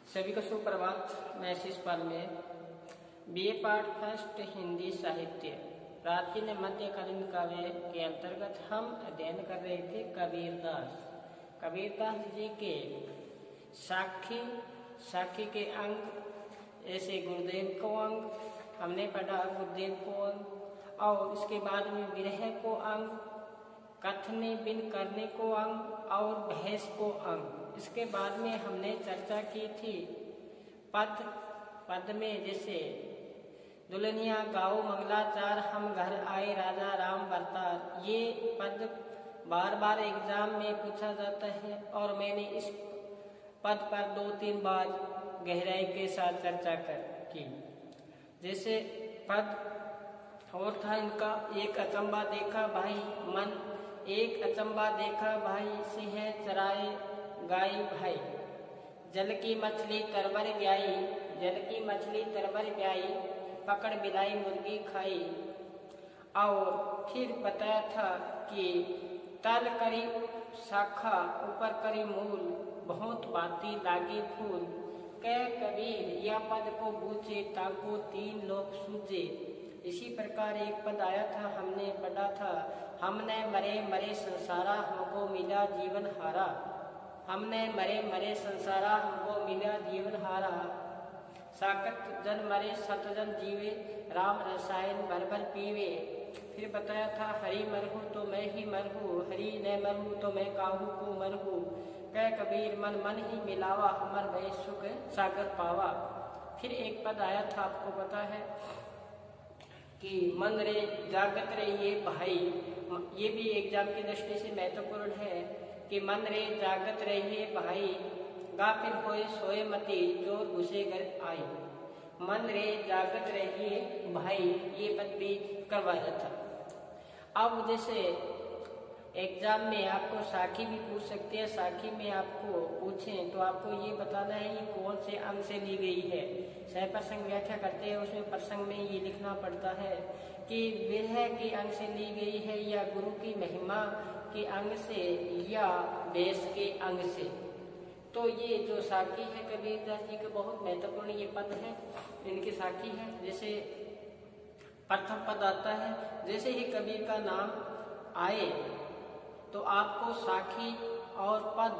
सभी को सुप्रभात। मैं शिषपाल में बीए पार्ट फर्स्ट हिंदी साहित्य प्राचीन मध्यकालीन काव्य के अंतर्गत हम अध्ययन कर रहे थे कबीरदास जी के साखी के अंग, ऐसे गुरुदेव को अंग हमने पढ़ा, गुरुदेव को अंग, और उसके बाद में विरह को अंग, कथने बिन करने को अंग और भैंस को अंग। इसके बाद में हमने चर्चा की थी पद में जैसे दुल्हनिया गाओ मंगलाचार, हम घर आए राजा राम बरतार। ये पद बार बार एग्जाम में पूछा जाता है और मैंने इस पद पर 2-3 बार गहराई के साथ चर्चा की। जैसे पद और था इनका, एक अचंबा देखा भाई मन, एक अचंबा देखा भाई सिंह चराए गाय भाई, जल की मछली तरबर ब्याई, पकड़ बिलाई मुर्गी खाई। और फिर बताया था कि तल करी शाखा ऊपर करी मूल, बहुत बाती लागे फूल, कह कबीर या पद को बूझे ताको 3 लोग सूझे। इसी प्रकार एक पद आया था, हमने पढ़ा था, हमने मरे संसारा हमको मिला जीवन हारा, हमने मरे संसारा हमको मिला जीवन हारा, साकत जन मरे सत जन जीवे, राम रसायन भर पीवे। फिर बताया था, हरि मरहू तो मैं ही मरहू, हरि न मरहू तो मैं काहू को मरहू, कह कबीर मन ही मिलावा, हमर भय सुख सागर पावा। फिर एक पद आया था, आपको पता है कि मन रे जागत रे ये भाई, ये भी एग्जाम की दृष्टि से महत्वपूर्ण है कि मन रे जागत रहिए भाई, गाफिल होए सोए मती, जोर घुसे घर आई। मन रे जागत रहिए भाई, ये पद भी करवाया था। अब जैसे एग्जाम में आपको साखी भी पूछ सकते हैं, साखी में आपको पूछें तो आपको ये बताना है ये कौन से अंग से ली गई है। सहप्रसंग व्याख्या करते हैं, उसमें प्रसंग में ये लिखना पड़ता है कि विरह के अंग से ली गई है, या गुरु की महिमा के अंग से, या देश के अंग से। तो ये जो साखी है कबीरदास जी का बहुत महत्वपूर्ण ये पद है, इनकी साखी है। जैसे प्रथम पद आता है, जैसे ही कबीर का नाम आए तो आपको साखी और पद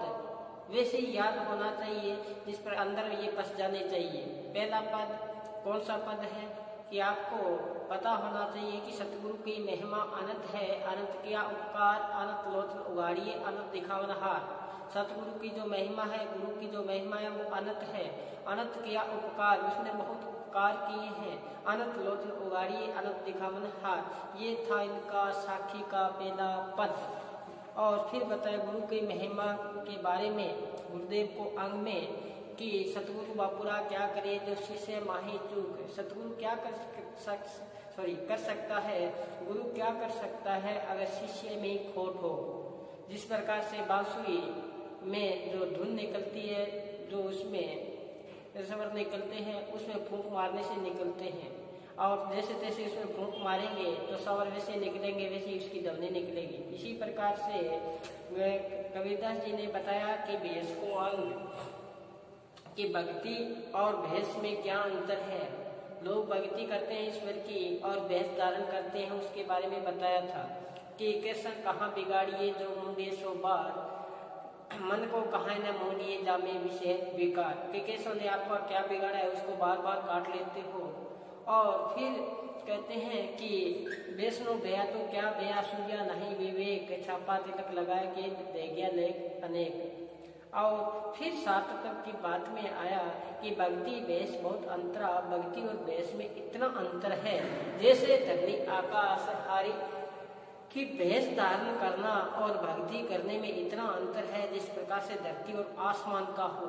वैसे ही याद होना चाहिए, जिस पर अंदर ये बस जाने चाहिए। पहला पद कौन सा पद है कि आपको पता होना चाहिए कि सतगुरु की महिमा अनंत है, अनंत किया उपकार, अनंत लोचन उगाड़िए, अनंत दिखावनहार। सतगुरु की जो महिमा है, गुरु की जो महिमा है वो अनंत है, अनंत किया उपकार, उसने बहुत उपकार किए हैं, अनंत लोचन उगाड़िए, अनंत दिखावनहार। ये था इनका साखी का पहला पद। और फिर बताया गुरु की महिमा के बारे में गुरुदेव को अंग में कि सतगुरु बापुरा क्या करे जो शिष्य माही चूक। सतगुरु क्या कर सकता है, गुरु क्या कर सकता है अगर शिष्य में खोट हो। जिस प्रकार से बांसुरी में जो धुन निकलती है, जो उसमें स्वर निकलते हैं, उसमें फूंक मारने से निकलते हैं, और जैसे तैसे उसमें फूंक मारेंगे तो स्वर वैसे निकलेंगे, वैसे उसकी ध्वनि निकलेगी। इसी प्रकार से कबीरदास जी ने बताया कि भेष को अंग, कि भक्ति और भेष में क्या अंतर है। लोग भक्ति करते हैं ईश्वर की और भेष धारण करते हैं, उसके बारे में बताया था कि कैसा कहाँ बिगाड़िए जो मुंडे सो बार, मन को कहाँ न मोड़िए जामे विषय विकार। कि कैसों ने आपका क्या बिगाड़ा है उसको बार बार काट लेते हो। और फिर कहते हैं कि वैष्णो भया तो क्या भया, सूर्या नहीं विवेक, छापा तिलक लगाए के दे गया लेख अनेक। और फिर सार्थक की बात में आया कि भक्ति भेष बहुत अंतरा, भक्ति और भेष में इतना अंतर है जैसे धरनी आकाश हारी, कि भेष धारण करना और भक्ति करने में इतना अंतर है जिस प्रकार से धरती और आसमान का हो,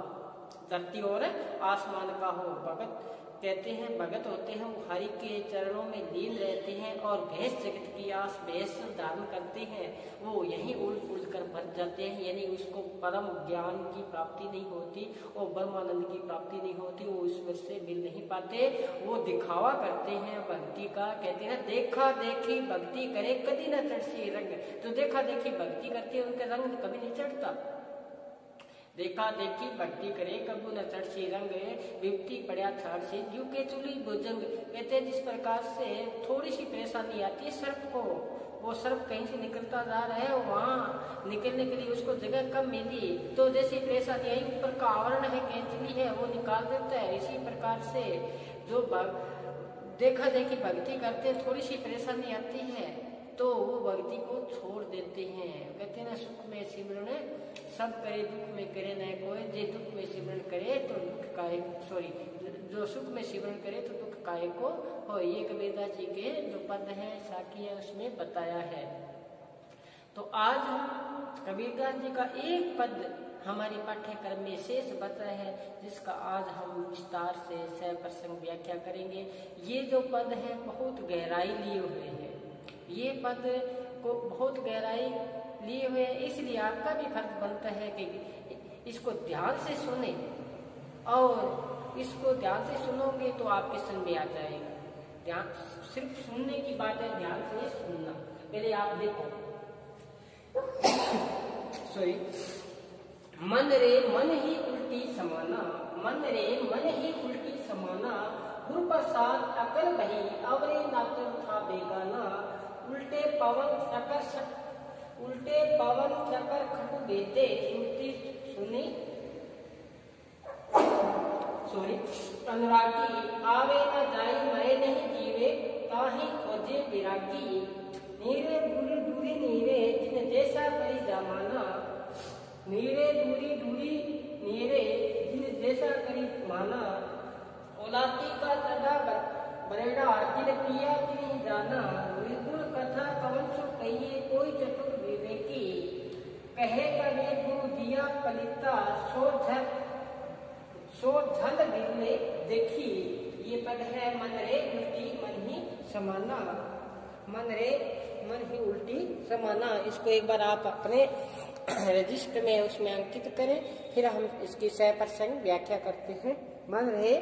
धरती और आसमान का हो। भगत कहते हैं, भगत होते हैं वो हरि के चरणों में लीन रहते हैं, और भेष जगत की आस भेष धारण करते हैं, वो यहीं उल्ट कर बच जाते हैं, यानी उसको परम ज्ञान की प्राप्ति नहीं होती और ब्रह्मानंद की प्राप्ति नहीं होती, वो ईश्वर से मिल नहीं पाते, वो दिखावा करते हैं भक्ति का। कहते हैं देखा देखी भक्ति करे कभी न चढ़ रंग, जो देखा देखी भक्ति करती है उनका रंग कभी नहीं चढ़ता। देखा देखी भक्ति करे कबू न चढ़सी रंग विपत्ति पड़ा छाड़ से जू के चुली भुजंग। कहते जिस प्रकार से थोड़ी सी परेशानी आती है सर्प को, वो सर्प कहीं से निकलता जा रहा है, वहाँ निकलने के लिए उसको जगह कम मिली, तो जैसी परेशानी आई ऊपर का आवरण है कैंचली है वो निकाल देता है। इसी प्रकार से जो देखा देखी भक्ति करते थोड़ी सी परेशानी आती है तो वो भक्ति को छोड़ देते हैं। कहते हैं ना सुख में सिमरण सब करे दुख में करे न कोई, जे दुख में सिमरण करे तो दुख काहे जो सुख में सिमरण करे तो दुख काहे को हो। ये कबीरदास जी के जो पद है साकी है उसमें बताया है। तो आज हम कबीरदास जी का एक पद हमारे पाठ्यक्रम में शेष बचा है जिसका आज हम विस्तार से सप्रसंग व्याख्या करेंगे। ये जो पद है बहुत गहराई लिए हुए हैं, ये पद को बहुत गहराई लिए हुए हैं, इसलिए आपका भी फर्ज बनता है कि इसको ध्यान से सुने, और इसको ध्यान से सुनोगे तो आपके समझ में आ जाएगा। ध्यान सिर्फ सुनने की बात है, ध्यान से सुनना। पहले आप देखो सॉरी मन रे मन ही उल्टी समाना, मन रे मन ही उल्टी समाना, गुरु प्रसाद अकल बही अवरे नातर था बेगाना, उल्टे पवन चकर खट देते सुनती सुनी सॉरी अनुरागी, आवे न जाई मरे नहीं जीवे ताही खोजे विरागी, नीरे दूरी दूरी नीरे जिन जैसा करी जमाना, नीरे दूरी दूरी नीरे जिन जैसा करी माना, औलाती का चढ़ा बरेड़ा जिन पिया जिन जाना, निर्गुण कथा कवन सो कहिए कोई चतुर विवेकी, कहे कभी गुरु दिया पलिता सो झल गिरने देखी। ये पद है मन रे उल्टी मन ही समाना, मन रे मन ही उल्टी समाना। इसको एक बार आप अपने रजिस्टर में उसमें अंकित करें, फिर हम इसकी सप्रसंग व्याख्या करते हैं। मन रे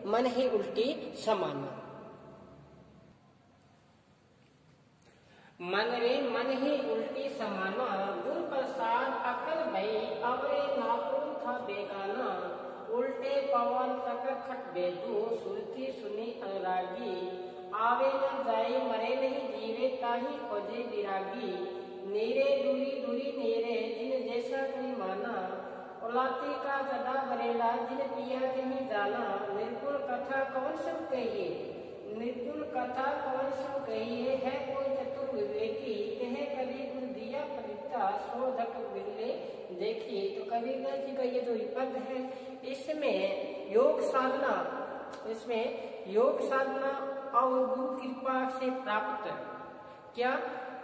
मन ही उल्टी समाना, मन रे मन ही उल्टी समाना, गुरु प्रसाद अकल भई अवरे नापुर था बेगाना, उल्टे पवन चकर खट बेदू सुरती सुनी अनुरागी, आवे न जाए मरे नहीं जीवे ताही खोजे विरागी, नीरे दूरी दूरी नीरे जिन जैसा कहीं माना, औलाती का चढ़ा बरेला जिन पिया कहीं जाना, निर्गुण कथा कौन सब कहिए, निर्गुण कथा कौन सब कहिए, है कोई चतुर विवेकी, कहे कभी गुरु दिया पलिता सो धक बिल्ले देखी। तो कबीरदास जी का ये जो पद है इसमें योग साधना, इसमें योग साधना और गुरु कृपा से प्राप्त क्या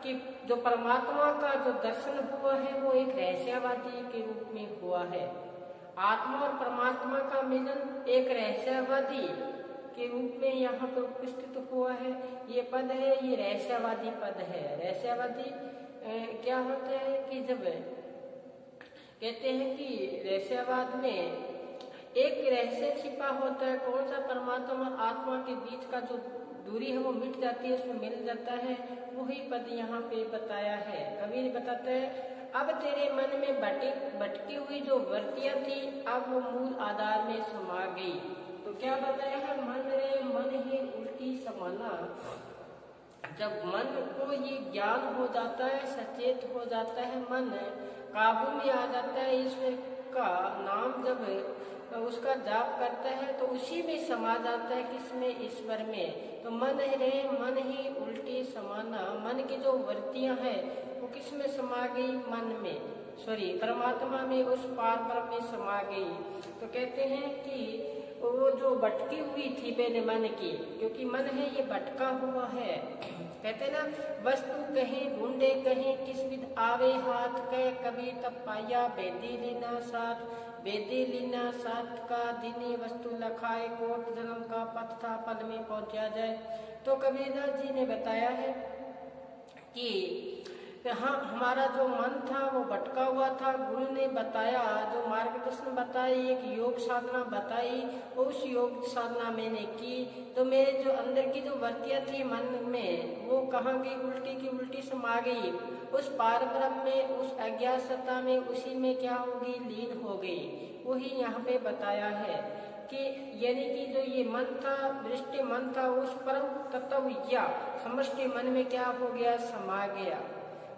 कि जो परमात्मा का जो दर्शन हुआ है वो एक रहस्यवादी के रूप में हुआ है। आत्मा और परमात्मा का मिलन एक रहस्यवादी के रूप में यहाँ पर उपस्थित हुआ है। ये पद है, ये रहस्यवादी पद है। रहस्यवादी क्या होता है कि जब कहते हैं कि रहस्यवाद में एक रहस्य छिपा होता है, कौन सा परमात्मा और आत्मा के बीच का जो दूरी है वो मिट जाती है, उसमें मिल जाता है, वही पद यहाँ पे बताया है। कबीर बताते हैं अब तेरे मन में भटकी हुई जो वृत्तियां थी अब वो मूल आधार में समा गई। तो क्या बताया है, मन रे मन ही उल्टी समाना। जब मन को ये ज्ञान हो जाता है, सचेत हो जाता है, मन काबू में आ जाता है, ईश्वर का नाम जब उसका जाप करता है तो उसी में समा जाता है, किसमें, ईश्वर में। तो मन रे मन ही उल्टी समाना, मन की जो वृत्तियां हैं वो किस में समा गई, मन में, सॉरी परमात्मा में, उस पार ब्रह्म में समा गई। तो कहते हैं कि वो जो भटकी हुई थी पहले मन की, क्योंकि मन है ये भटका हुआ है। कहते ना वस्तु कहीं ढूंढे कहीं किस विध आवे हाथ, कह कभी तब पाया बेदी लीना साथ, बेदी लीना साथ का दिनी वस्तु लखाए कोट जन्म का पथ था पद में पहुंचा जाए। तो कबीरदास जी ने बताया है कि हाँ, हमारा जो मन था वो भटका हुआ था। गुरु ने बताया, जो मार्गदर्शन बताई, एक योग साधना बताई, उस योग साधना मैंने की तो मेरे जो अंदर की जो वृत्तियाँ थी मन में, वो कहाँ गई? उल्टी की उल्टी समा गई उस पार ब्रह्म में, उस अज्ञात सत्ता में, उसी में क्या होगी? लीन हो गई। वही यहाँ पे बताया है कि यानी कि जो ये मन था, दृष्टि मन था, उस परम तत्व या समष्टि मन में क्या हो गया? समा गया।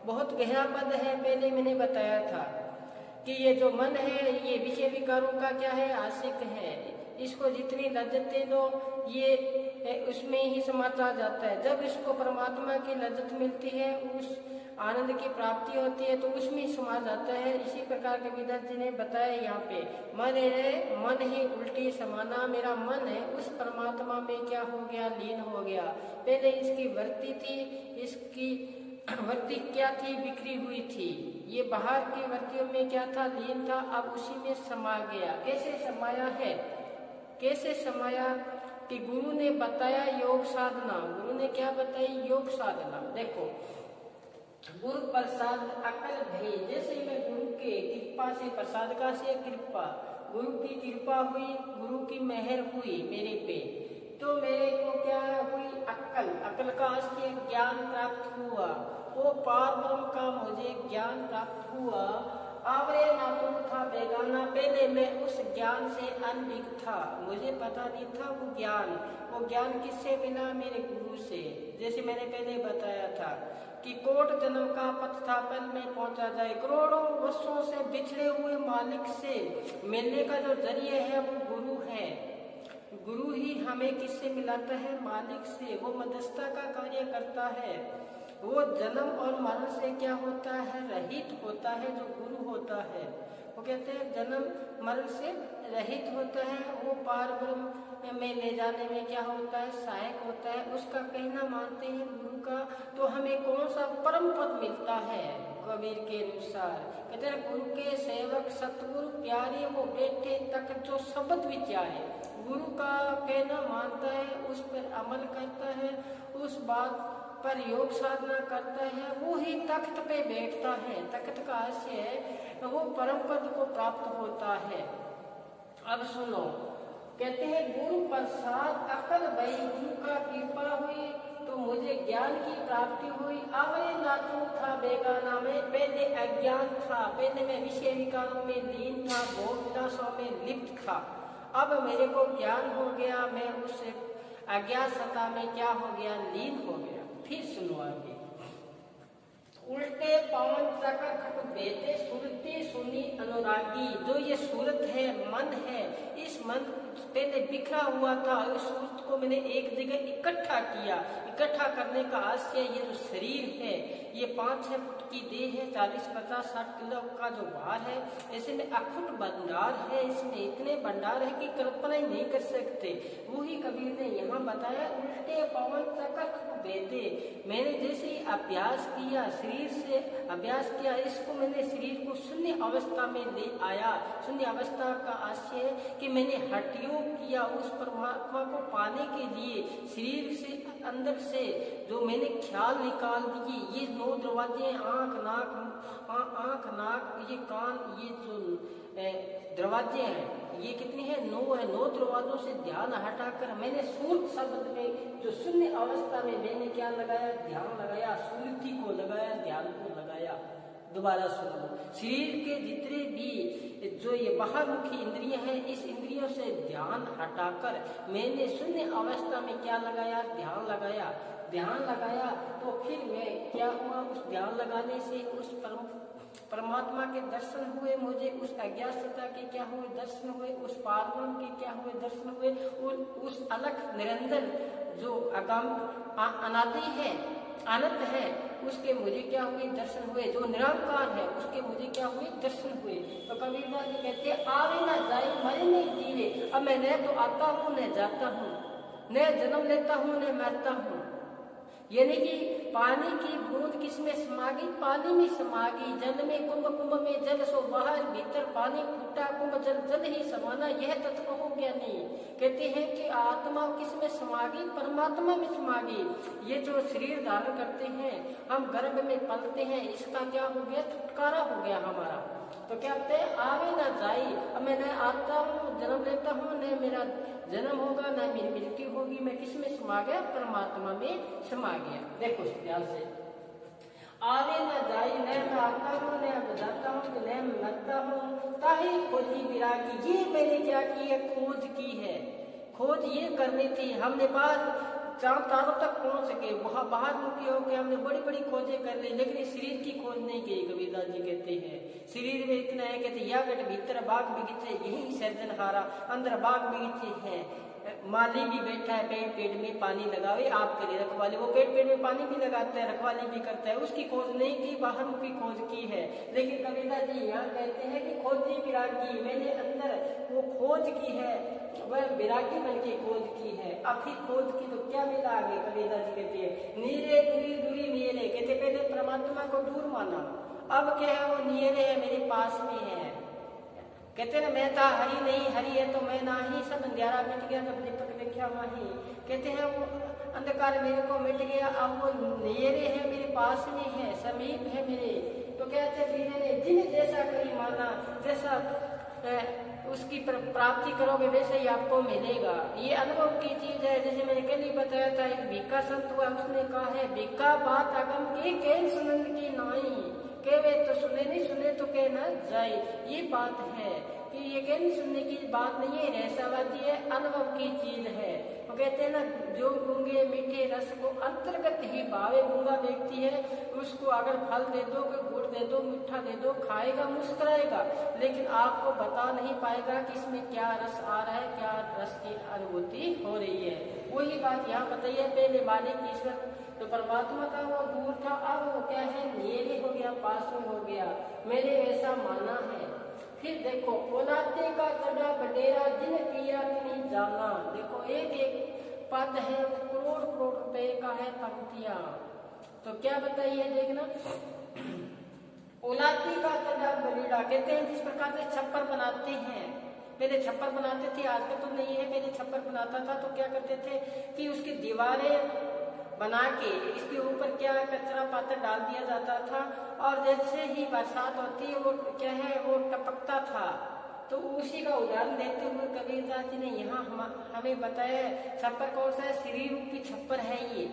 बहुत गहरा पद है। पहले मैंने बताया था कि ये जो मन है ये विषय विकारों का क्या है? आशिक है। इसको जितनी लज्जतें दो ये उसमें ही समाता जाता है। जब इसको परमात्मा की लज्जत मिलती है, उस आनंद की प्राप्ति होती है, तो उसमें ही समा जाता है। इसी प्रकार कबीरदास जी ने बताया यहाँ पे, मन ही उल्टी समाना, मेरा मन है उस परमात्मा में क्या हो गया? लीन हो गया। पहले इसकी वृत्ति थी, इसकी वृत्ति क्या थी? बिखरी हुई थी। ये बाहर की वृत्तियों में क्या था? लीन था। अब उसी में समा गया। कैसे समाया है? कैसे समाया? कि गुरु ने बताया योग साधना। गुरु ने क्या बताई? योग साधना। देखो, गुरु प्रसाद अकल भई, जैसे मैं गुरु के कृपा से, प्रसाद का से कृपा, गुरु की कृपा हुई, गुरु की मेहर हुई मेरे पे, तो मेरे को क्या हुई? अक्ल। अक्ल का आश्रय ज्ञान प्राप्त हुआ। वो पार ब्रह्म का मुझे ज्ञान प्राप्त हुआ। आवरे ना तुम था बेगाना, पहले मैं उस ज्ञान से अनभिज्ञ था, मुझे पता नहीं था वो ज्ञान। वो ज्ञान किससे मिला? मेरे गुरु से। जैसे मैंने पहले बताया था कि कोट जन्म का पथ था पल में पहुंचा जाए। करोड़ों वर्षों से बिछड़े हुए मालिक से मिलने का जो जरिए है वो गुरु है। गुरु ही हमें किससे मिलाता है? मालिक से। वो मध्यस्थता का कार्य करता है। वो जन्म और मरण से क्या होता है? रहित होता है। जो गुरु होता है वो कहते हैं जन्म मरण से रहित होता है। वो पार ब्रह्म में ले जाने में क्या होता है? सहायक होता है। उसका कहना मानते हैं गुरु का, तो हमें कौन सा परम पद मिलता है? कबीर के अनुसार कहते हैं, गुरु के सेवक सतगुरु प्यारे, वो बैठे तक जो शब्द विचारे। गुरु का कहना मानता है, उस पर अमल करता है, उस बात पर योग साधना करता है, वो ही तख्त पे बैठता है। तख्त का आशय है वो परम पद को प्राप्त होता है। अब सुनो, कहते हैं गुरु प्रसाद अकल भई, गुरु का कृपा हुई तो मुझे ज्ञान की प्राप्ति हुई। आवरे नातू था बेगाना, में पहले अज्ञान था, पहले मैं विषय विकारों में लीन था, भोग विलासों में लिप्त था। अब मेरे को ज्ञान हो गया, मैं उस अज्ञात सत्ता में क्या हो गया? लीन हो गया। फिर सुनो आगे, उल्टे पवन चक्र खट बेते, सुरती सुनी अनुरागी। जो ये सूरत है, मन है, इस मन पहले बिखरा हुआ था, इस सूरत को मैंने एक जगह इकट्ठा किया। इकट्ठा करने का आशय ये जो शरीर है, ये 5-6 फुट की देह है, 40-50-60 किलो का जो भार है, ऐसे में अखुट भंडार है, इसमें इतने भंडार है कि कल्पना ही नहीं कर सकते। वही कबीर ने यहाँ बताया, उल्टे पवन चक्र बेते। मैंने जैसे ही अभ्यास किया, शरीर से अभ्यास किया, इसको मैंने शरीर को शून्य अवस्था में ले आया। शून्य अवस्था का आशय है कि मैंने हठ योग किया उस परमात्मा को पाने के लिए। शरीर से अंदर से जो मैंने ख्याल निकाल दिए, ये 9 दरवाजे, आंख नाक ये कान, ये जो दरवाजे हैं, ये कितने हैं? 9 है। 9 दरवाजों से ध्यान हटाकर मैंने सूर्य शब्द में जो शून्य अवस्था में मैंने क्या लगाया? ध्यान लगाया, सूर्य को लगाया, ध्यान को लगाया। दोबारा सुनो, शरीर के जितने भी जो ये बाहरमुखी इंद्रियां हैं, इस इंद्रियों से ध्यान हटाकर मैंने शून्य अवस्था में क्या लगाया? ध्यान लगाया। ध्यान लगाया तो फिर मैं क्या हुआ? उस ध्यान लगाने से उस परमात्मा के दर्शन हुए, मुझे उस अज्ञात सत्ता के क्या हुए? दर्शन हुए, उस पारब्रह्म के क्या हुए? दर्शन हुए, उस अलख निरंतर जो अगम अनादि है, अनंत है, उसके मुझे क्या हुए? दर्शन हुए। जो निरंकार है उसके मुझे क्या हुए? दर्शन हुए। तो कबीरदास जी कहते हैं, आवे ना जाए मरे नहीं जीवे। अब मैं न तो आता हूँ न जाता हूँ, न जन्म लेता हूँ न मरता हूँ। यानी कि पानी की बूंद किसमें समा गई? पानी में समा गई। जल में कुंभ, कुंभ में जल सो बाहर, भीतर पानी फूटा कुंभ, जल जल ही समाना, यह तत्व हो गया नहीं। कहते हैं कि आत्मा किसमें समा गई? परमात्मा में समा गई। ये जो शरीर धारण करते हैं, हम गर्भ में पलते हैं, इसका क्या हो गया? छुटकारा हो गया हमारा। तो क्या कहते हैं? आवे ना जाई। अब मैं न आता हूँ, जन्म लेता हूँ, न मेरा जन्म होगा, न मेरी मृत्यु होगी। मैं किसमें समा गया? परमात्मा में समा गया। देखो ध्यान से, आवे न जाई, न मैं आता हूँ, न मैं जाता हूँ, न मैं मरता हूँ, ताही खोजी विरागी। ये मैंने क्या की है? खोज की है। खोज ये करनी थी। हमने बाहर चांद तारों तक पहुंच सके, वहां बाहर मुखी होकर हमने बड़ी बड़ी खोजें कर ली, लेकिन इस शरीर की खोज नहीं की। कबीरदास जी कहते हैं शरीर में इतना है, कहते या गट भीतर बाग बगीचे, यही सर्जनहारा, अंदर बाग बगीचे हैं, माली भी बैठा है, पेड़ पेड़ में पानी लगावे आपके लिए रखवाली। वो पेड़ पेड़ में पानी भी लगाता है, रखवाली भी करता है। उसकी खोज नहीं की, बाहर मुखी खोज की है। लेकिन कबीरदास जी यहाँ कहते हैं कि खोजी विरागी, मैंने अंदर वो खोज की है, वह विरागी बन के खोज की है। अब फिर खोज की तो क्या मिला आगे? कबीरदास जी कहते हैं नीरे दूरी दूरी नीरे। कहते पहले परमात्मा को दूर माना, अब क्या है? वो नीरे है, मेरे पास में है। कहते ना मैं था हरि नहीं, हरि है तो मैं ना ही, सब अंधेरा मिट गया जब दीपक देखा वहीं। कहते हैं वो अंधकार मेरे को मिट गया, अब वो नेरे है, मेरे पास में है, समीप है मेरे। तो कहते वीरे ने जिन जैसा करी माना, जैसा उसकी प्राप्ति करोगे वैसे ही आपको मिलेगा। ये अनुभव की चीज है। जैसे मैंने कल ही बताया था, एक भिक्का संत हुआ, उसने कहा है भिक्का बात अगम की कैन सुनन की नाई, कहवे तो सुने, नहीं सुने तो कह न जाए। ये बात है कि ये कहने सुनने की बात नहीं है, रहस्यवादी है, अनुभव की चीज है। वो कहते हैं ना, जो गूंगे मीठे रस को अंतर्गत ही भावे, गूंगा व्यक्ति है उसको अगर फल दे दो, गुड़ दे दो, मीठा दे दो, खाएगा, मुस्कुराएगा, लेकिन आपको बता नहीं पाएगा कि इसमें क्या रस आ रहा है, क्या रस की अनुभूति हो रही है। वही बात यहाँ बताइए, पहले मालिक ईश्वर तो परमात्मा का वो दूर था, अब वो क्या है? नेरे हो गया, पास में हो गया, मैंने वैसा माना है। फिर देखो ओलाते का चढ़ा बडेरा, जिन किया तिनी जाना। देखो एक एक पद है, करोड़ करोड़ रुपए का है, पंक्तियां। तो क्या बताइए, देखना ओलाती का चढ़ा बडेरा। कहते हैं जिस प्रकार से छप्पर बनाते हैं, पहले छप्पर बनाते थे, आजकल तो नहीं है, पहले छप्पर बनाता था तो क्या करते थे कि उसकी दीवारें बना के इसके ऊपर क्या कचरा पात्र डाल दिया जाता था, और जैसे ही बरसात होती है वो क्या है? वो टपकता था। तो उसी का उदाहरण देते हुए कबीरदास जी ने यहाँ हमें बताया छप्पर कौन सा है? शरीर रूपी छप्पर है ये।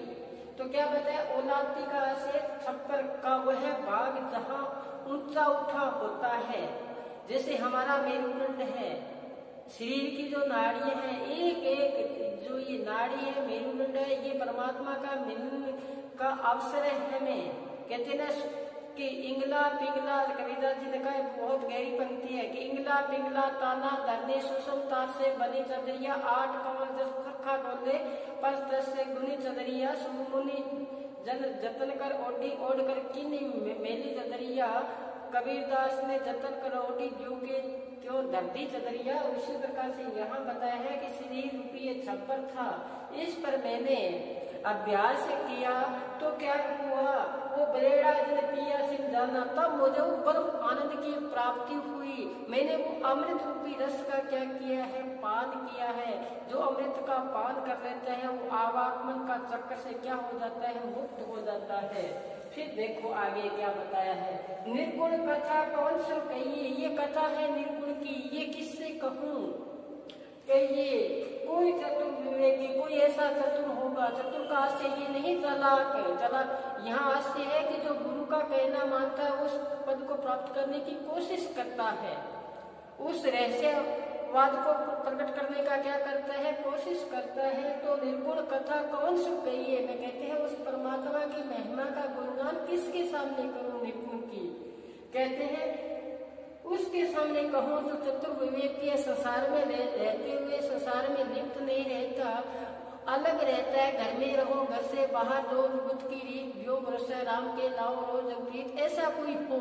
तो क्या बताया? ओलाती का से छप्पर का वह भाग जहाँ ऊंचा उठा होता है, जैसे हमारा मेरुदंड है, शरीर की जो नाड़ियां हैं, एक एक जो ये नाड़ी है, मेरुदंड है, ये परमात्मा का मिलने का अवसर है हमें। कहते ना कि इंगला पिंगला, कबीरदास जी ने कहा, बहुत गहरी पंक्ति है कि इंगला पिंगला ताना धरने सुषम तार से बनी चदरिया, 8 कमल जस खखा डोले पर 10 से गुनी चदरिया, सुमुनि जन जतन कर ओढ़ी ओढ़ कर किन मेली चदरिया। कबीरदास ने जतन कर ओढ़ी जो के क्यों धरती चदरिया। उसी प्रकार से यहाँ बताया है कि शरीर रूपी ये छप्पर था, इस पर मैंने अभ्यास किया तो क्या हुआ? वो बरेड़ा जिन पिया सिंह जाना, तब मुझे परम आनंद की प्राप्ति हुई। मैंने वो अमृत रूपी रस का क्या किया है? पान किया है। जो अमृत का पान कर लेता है वो आवागमन का चक्कर से क्या हो जाता है? मुक्त हो जाता है। फिर देखो आगे क्या बताया है, निर्गुण कथा कौन सा कहिए। ये कथा है निर्गुण की, ये किससे कहूँ? कहिए कोई चतुर विवेकी, कोई ऐसा चतुर होगा। चतुर का आशय ये नहीं चालाक, चालाक यहाँ आशय है कि जो गुरु का कहना मानता है, उस पद को प्राप्त करने की कोशिश करता है, उस रहस्यवाद को प्रकट करने का क्या करता है? कोशिश करता है। तो निर्गुण कथा कौन सी कहिए, मैं कहते हैं उस परमात्मा की महिमा का गुणगान किसके सामने करूं? निर्गुण की। कहते हैं उसके सामने कहूँ जो चतुर विवेकी संसार में रहते हुए संसार में लिप्त नहीं रहता, अलग रहता है। घर में रहो, घर से बाहर रोज बुद्ध की रीत, जो भरोसा राम के लाओ रोज अवगीत। ऐसा कोई हो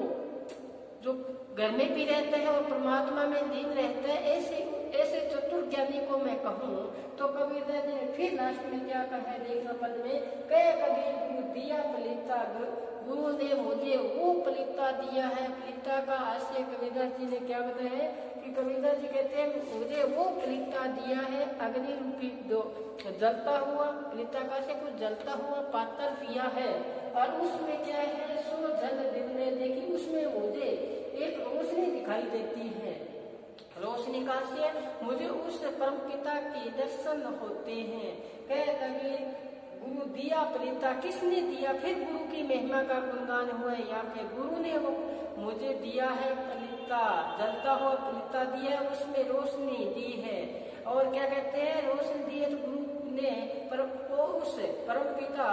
जो घर में भी रहता है और परमात्मा में लीन रहता है, ऐसे ऐसे चतुर ज्ञानी को मैं कहूँ तो कबीरदास जी ने फिर लास्ट में क्या कहा है, देखना पद में, कह कबीर गुरु दिया पलीता, गुरु ने मुझे वो पलीता दिया है। पलीता का आशय कबीरदास जी ने क्या बताया है कि कबीरदास जी कहते हैं मुझे वो पलीता दिया है, अग्नि रूपी जो जलता हुआ, पलीता का से कुछ जलता हुआ पात्र दिया है, और उसमें क्या है, सो जल दिल ने देखी, उसमें मुझे एक रोशनी दिखाई देती है। रोशनी का से मुझे उस परम पिता के दर्शन होते हैं। कह कबीर गुरु दिया पलीता, किसने दिया, फिर गुरु की महिमा का गुणगान हुआ है यहाँ पे। गुरु ने वो मुझे दिया है पलीता, जलता हुआ पलीता दिया है, उसमें रोशनी दी है। और क्या कहते हैं, रोशनी दी है तो गुरु ने उस परम पिता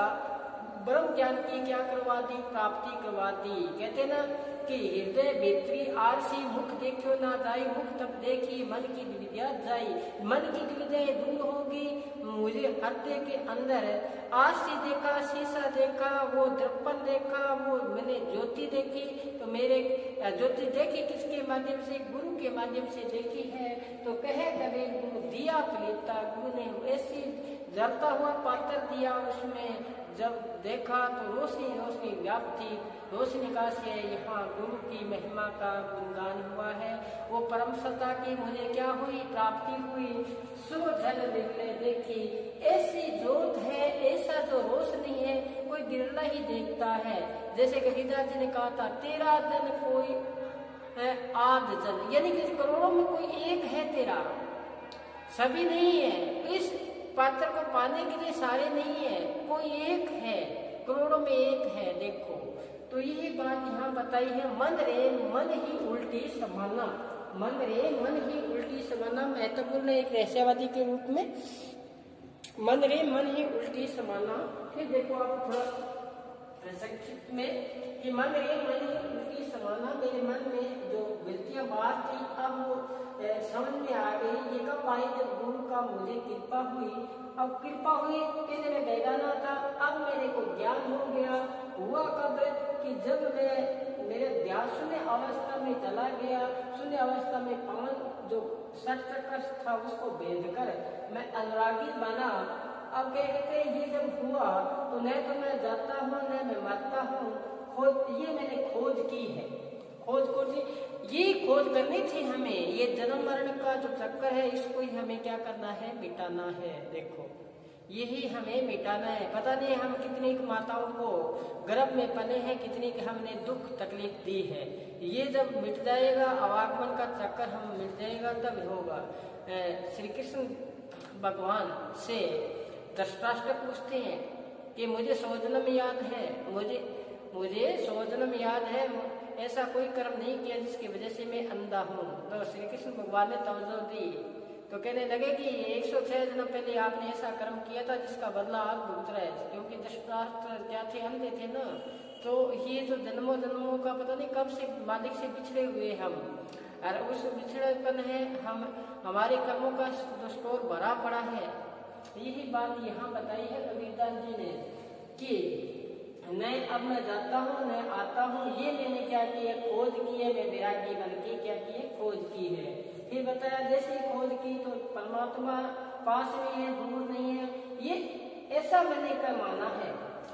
ब्रह्म ज्ञान की क्या करवा दी, प्राप्ति करवा दी। कहते ना कि हृदय बेत्री आरसी, मुख देखो ना जाई, मुख तब देखी मन की दुविधा जाई। मन की दुविधाएं दूर होगी, मुझे हृदय के अंदर आरसी देखा, शीशा देखा, वो दर्पण देखा, वो मैंने ज्योति देखी, तो मेरे ज्योति देखी किसके माध्यम से, गुरु के माध्यम से देखी है। तो कहे कबीर गुरु दिया पलीता, गुरु ने ऐसी जलता हुआ पात्र दिया, उसमें जब देखा तो रोशनी रोशनी व्याप्त थी। रोशनी का से यहाँ गुरु की महिमा का गुणगान हुआ है। वो परम सत्ता की मुझे क्या हुई, प्राप्ति हुई। सो जल दिल देखी, ऐसी ज्योत है, ऐसा जो रोशनी है कोई बिरला ही देखता है। जैसे कबीरदास जी ने कहा था, तेरा जन कोई आध जन, यानी कि करोड़ों में कोई एक है तेरा, सभी नहीं है। इस पात्र को पाने के लिए सारे नहीं है, कोई एक है, करोड़ों में एक है। देखो तो यही बात यहाँ बताई है, मन रे मन ही उल्टी समाना, मन रे मन ही उल्टी समाना। महत्वपूर्ण एक रहस्यवादी के रूप में मन रे मन ही उल्टी समाना। फिर देखो आप थोड़ा संक्षिप्त में कि मन रे मन ही उल्टी समाना, मेरे मन में जो वृत्तियां बात थी अब वो समझ में आ गई। ये कब आई, जब गुरु का मुझे कृपा हुई। अब कृपा हुई, पहले मैं बेगाना था, अब मेरे को ज्ञान हो गया। हुआ कब कि जब मैं मेरे ध्यान शून्य अवस्था में चला गया, शून्य अवस्था में पवन जो सच था उसको भेद कर मैं अनुरागी बना। अब कहते हैं ये जब हुआ तो न तो मैं जाता हूँ न मैं मरता हूँ, खोज ये मैंने खोज की है। खोज ये खोज करनी थी हमें, ये जन्म मरण का जो चक्कर है इसको ही हमें क्या करना है, मिटाना है। देखो यही हमें मिटाना है। पता नहीं हम कितनी माताओं को गर्भ में पले हैं, कितनी हमने दुख तकलीफ दी है। ये जब मिट जाएगा, अवागमन का चक्कर हम मिट जाएगा, तब होगा। श्री कृष्ण भगवान से धृतराष्ट्र पूछते हैं कि मुझे 100 जन्म याद है, मुझे 100 जन्म याद है, ऐसा कोई कर्म नहीं किया जिसकी वजह से मैं अंधा हूँ। तो श्री कृष्ण भगवान ने तवज्जो दी तो कहने लगे कि 106 जन्म पहले आपने ऐसा कर्म किया था जिसका बदला आप भुगत रहे, क्योंकि धृतराष्ट्र क्या थे, अंधे थे ना। तो ये जो जन्मों जन्मों का पता नहीं कब से मालिक से बिछड़े हुए हम, और उस बिछड़ेपन है हम, हमारे कर्मों का जो स्टोर भरा पड़ा है। यही बात यहाँ बताई है कबीरदास जी ने कि न अब मैं जाता हूँ न आता हूँ, ये मैंने क्या किया, खोज की है। मैं वैरागी बन के क्या किए, खोज की है। फिर बताया जैसे खोज की तो परमात्मा पास में है, दूर नहीं है, ये ऐसा मैंने कर माना है।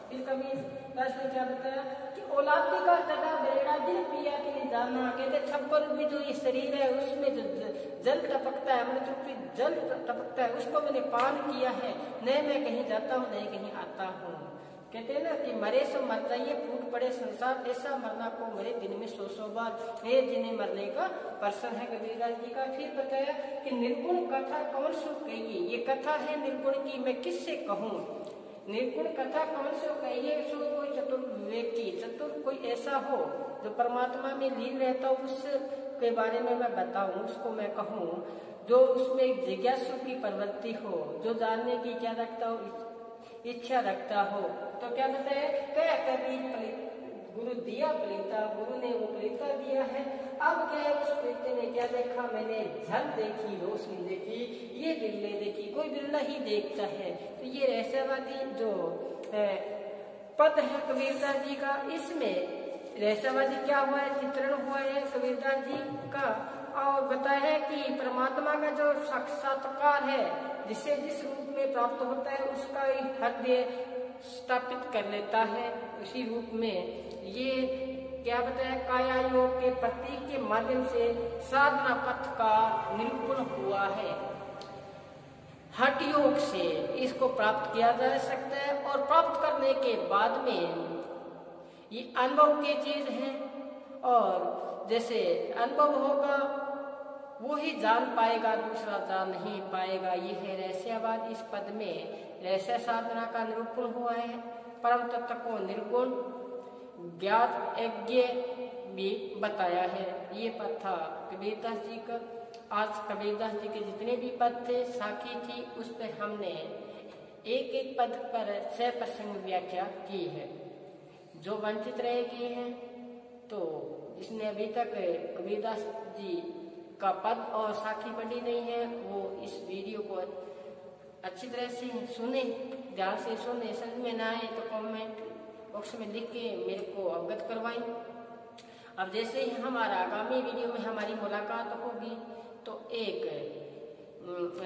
फिर कबीरदास ने क्या बताया कि औलादी का जगह बेड़ा दिल पिया के लिए जाना। कहते छप्पर भी जो ये शरीर है उसमें जो जल टपकता है, अमृत रूपी जल टपकता है, उसको मैंने पान किया है। न मैं कहीं जाता हूँ न कहीं आता हूँ। कहते हैं ना कि मरे सो मर जाइए, फूट पड़े संसार, ऐसा मरना को मरे दिन में 100 बार, ये जिन्हें मरने का प्रश्न है कबीरदास जी का। फिर बताया कि निर्गुण कथा कौन सो कहिए, ये कथा है निर्गुण की, मैं किससे कहूँ। निर्गुण कथा कौन सो कहिए, सो कोई चतुर विवेक की, चतुर कोई ऐसा हो जो परमात्मा में लीन रहता हो, उसके बारे में मैं बताऊं, उसको मैं कहूँ। जो उसमें जिज्ञासु की प्रवृत्ति हो, जो जानने की क्या रखता हो, इच्छा रखता हो। तो क्या बताया, क्या कबीर गुरु दिया पलीता, गुरु ने वो पलीता दिया है। अब क्या है, उस पलीते ने क्या देखा, मैंने झल देखी, रोशनी देखी, ये बिरले देखी, कोई बिरला ही देखता है। तो ये रहस्यवादी जो पद है कबीरदास जी का, इसमें रहस्यवादी क्या हुआ है, चित्रण हुआ है कबीरदास जी का। और बताया कि परमात्मा का जो साक्षात्कार है, जिसे जिस रूप में प्राप्त होता है उसका हृदय स्थापित कर लेता है। उसी रूप में ये क्या बताया, काया योग के प्रतीक के माध्यम से साधना पथ का निरूपण हुआ है। हठ योग से इसको प्राप्त किया जा सकता है और प्राप्त करने के बाद में ये अनुभव की चीज है, और जैसे अनुभव होगा वो ही जान पाएगा, दूसरा जान नहीं पाएगा। ये है रहस्यवाद। इस पद में रहस्य साधना का निरूपण हुआ है। परम तत्व को निर्गुण ज्ञात यज्ञ भी बताया है। ये पद था कबीरदास जी का। आज कबीरदास जी के जितने भी पद थे, साखी थी, उस पर हमने एक एक पद पर सप्रसंग व्याख्या की है। जो वंचित रह गए हैं, तो जिसने अभी तक कबीरदास जी का पद और साखी पढ़ी नहीं है, वो इस वीडियो को अच्छी तरह से सुने, ध्यान से सुने। समझ में ना आए तो कमेंट बॉक्स में लिख के मेरे को अवगत करवाएं। अब जैसे ही हमारा आगामी वीडियो में हमारी मुलाकात होगी तो एक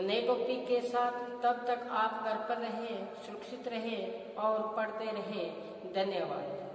नए टॉपिक के साथ, तब तक आप घर पर रहें, सुरक्षित रहें और पढ़ते रहें। धन्यवाद।